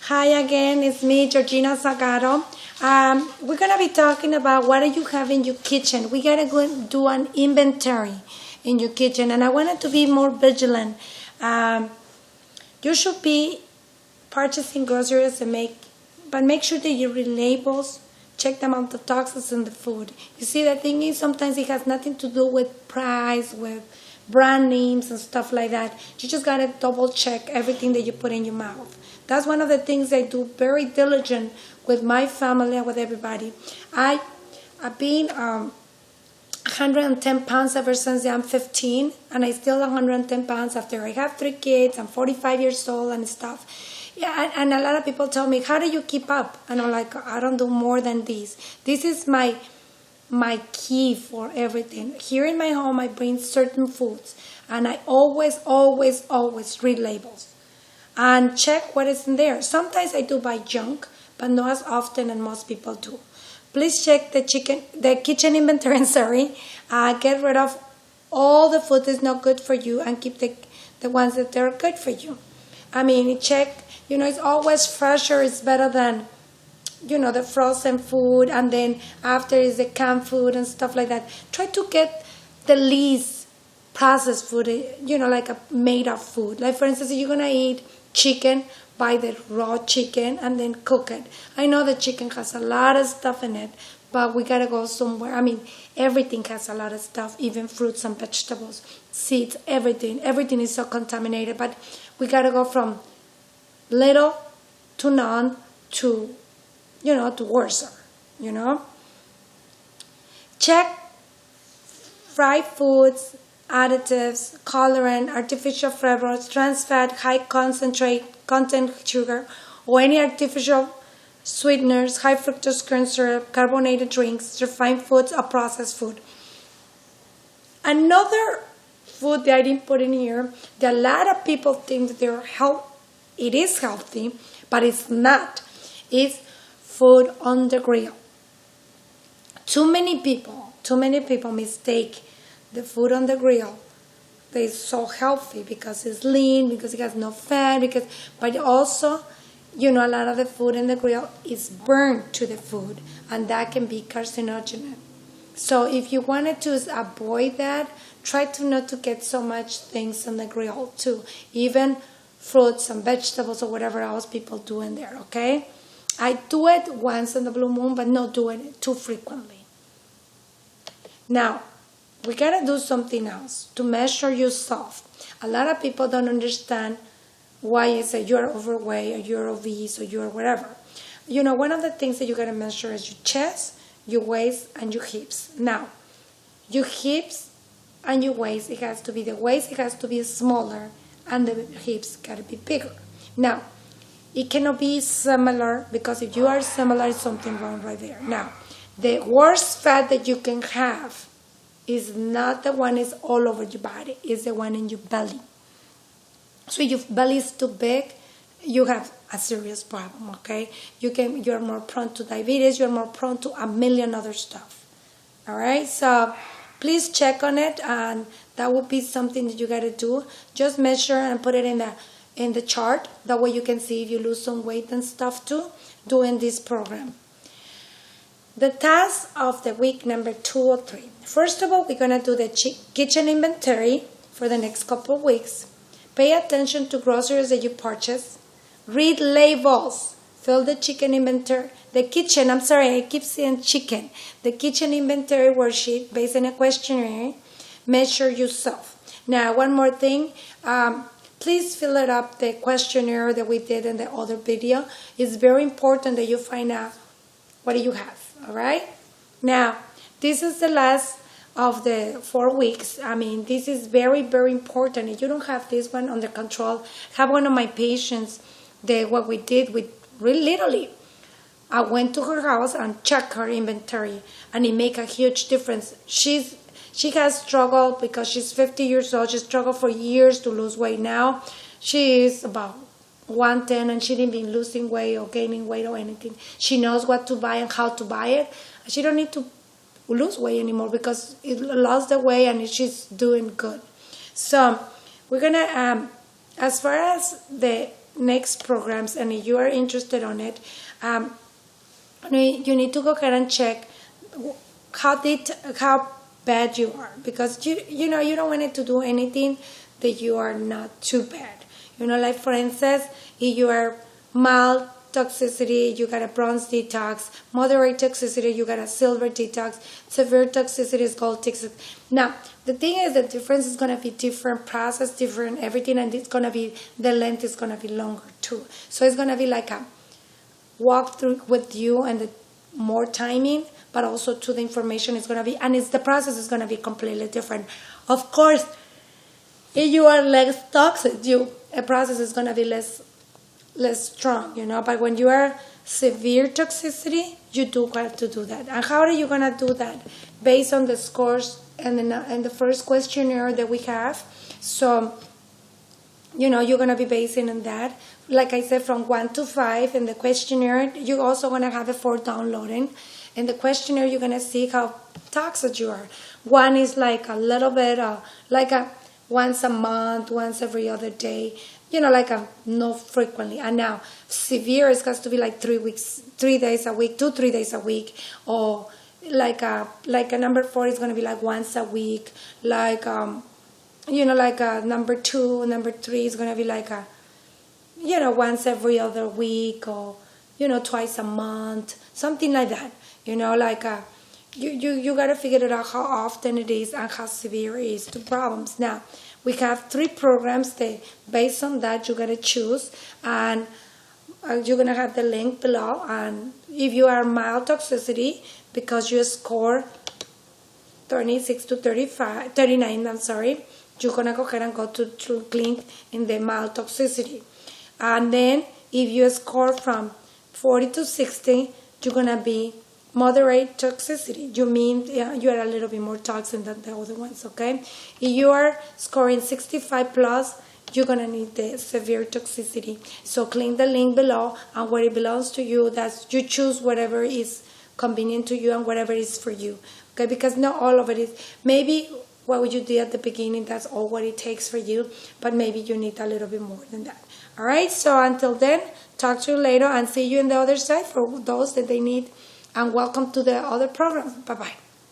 Hi again, it's me, Georgina Zagato. We're gonna be talking about what do you have in your kitchen. We gotta go and do an inventory in your kitchen, and I wanted to be more vigilant. You should be purchasing groceries but make sure that you read labels. Check the amount of toxins in the food. You see, the thing is, sometimes it has nothing to do with price, with brand names and stuff like that. You just gotta double check everything that you put in your mouth. That's one of the things I do very diligent with my family and with everybody. I've been 110 pounds ever since I'm 15, and I still 110 pounds after I have 3 kids. I'm 45 years old and stuff. Yeah, and a lot of people tell me, how do you keep up? And I'm like, I don't do more than this. This is my key for everything. Here in my home, I bring certain foods, and I always read labels and check what is in there. Sometimes I do buy junk, but not as often as most people do. Please check the kitchen inventory. Get rid of all the food that's not good for you and keep the ones that are good for you. I mean, check. It's always fresher. It's better than the frozen food, and then after is the canned food and stuff like that. Try to get the least processed food, like a made up food. Like, for instance, if you're going to eat chicken, buy the raw chicken and then cook it. I know the chicken has a lot of stuff in it, but we got to go somewhere. I mean, everything has a lot of stuff, even fruits and vegetables, seeds, everything. Everything is so contaminated, but we got to go from little to none to to worse, Check fried foods, additives, colorant, artificial flavors, trans fat, high content sugar, or any artificial sweeteners, high fructose corn syrup, carbonated drinks, refined foods, or processed food. Another food that I didn't put in here that a lot of people think that it is healthy, but it's not. It's food on the grill. Too many people mistake the food on the grill. They're so healthy because it's lean, because it has no fat, but also, a lot of the food in the grill is burned to the food, and that can be carcinogenic. So if you wanted to avoid that, try to not to get so much things on the grill too, even fruits and vegetables or whatever else people do in there, okay? I do it once in the blue moon, but not doing it too frequently. Now, we gotta do something else to measure yourself. A lot of people don't understand why is that you're overweight or you're obese or you're whatever. One of the things that you gotta measure is your chest, your waist, and your hips. Now, your hips and your waist, the waist has to be smaller and the hips gotta be bigger. Now, it cannot be similar, because if you are similar, it's something wrong right there. Now, the worst fat that you can have is not the one is all over your body, it's the one in your belly. So if your belly is too big, you have a serious problem, okay? You're more prone to diabetes, you're more prone to a million other stuff. All right, so please check on it, and that would be something that you got to do. Just measure and put it in the chart. That way you can see if you lose some weight and stuff too, doing this program. The task of the week number 2 or 3. First of all, we're going to do the kitchen inventory for the next couple of weeks. Pay attention to groceries that you purchase. Read labels. Fill the kitchen inventory. I keep saying chicken. The kitchen inventory worksheet based on a questionnaire. Measure yourself. Now, one more thing. Please fill it up, the questionnaire that we did in the other video. It's very important that you find out what do you have, all right? Now, this is the last of the 4 weeks. I mean, this is very, very important. If you don't have this one under control, have one of my patients, what we did, we really literally, I went to her house and checked her inventory, and it made a huge difference. She has struggled because she's 50 years old. She struggled for years to lose weight. Now she is about 110, and she didn't been losing weight or gaining weight or anything. She knows what to buy and how to buy it. She don't need to lose weight anymore because it lost the weight and she's doing good. So we're gonna, as far as the next programs, and if you are interested on it, you need to go ahead and check how bad you are, because you know, you don't want it to do anything that you are not too bad. You know, like for instance, if you are mild toxicity, you got a bronze detox. Moderate toxicity, you got a silver detox. Severe toxicity is gold detox. Now, the thing is, the difference is going to be different process, different everything, and it's going to be, the length is going to be longer too. So it's going to be like a walk through with you, and the more timing, but also to the information is going to be, and the process is going to be completely different. Of course, if you are less toxic, a process is going to be less strong, you know. But when you are severe toxicity, you do have to do that. And how are you going to do that? Based on the scores and the first questionnaire that we have. So, you know, you're going to be basing on that. Like I said, from 1 to 5 in the questionnaire, you're also going to have it for downloading. In the questionnaire, you're going to see how toxic you are. 1 is like a little bit, like a once a month, once every other day, you know, like not frequently. And now severe is has to be like 3 days a week, 2-3 days a week, or like a number 4 is going to be like once a week, like you know, like a number 2, number 3 is going to be like a, you know, once every other week, or, you know, twice a month, something like that. You know, like you got to figure it out how often it is and how severe it is to problems. Now, we have 3 programs that, based on that, you got to choose, and you're going to have the link below. And if you are mild toxicity, because you score 36 to 39, I'm sorry, you're going to go ahead and go to click in the mild toxicity. And then if you score from 40 to 60, you're going to be moderate toxicity. You mean you are a little bit more toxic than the other ones, okay? If you are scoring 65 plus, you're going to need the severe toxicity. So click the link below, and where it belongs to you, that's, you choose whatever is convenient to you and whatever is for you, okay? Because not all of it is, maybe what you did at the beginning, that's all what it takes for you, but maybe you need a little bit more than that. All right, so until then, talk to you later, and see you on the other side for those that they need. And welcome to the other program. Bye-bye.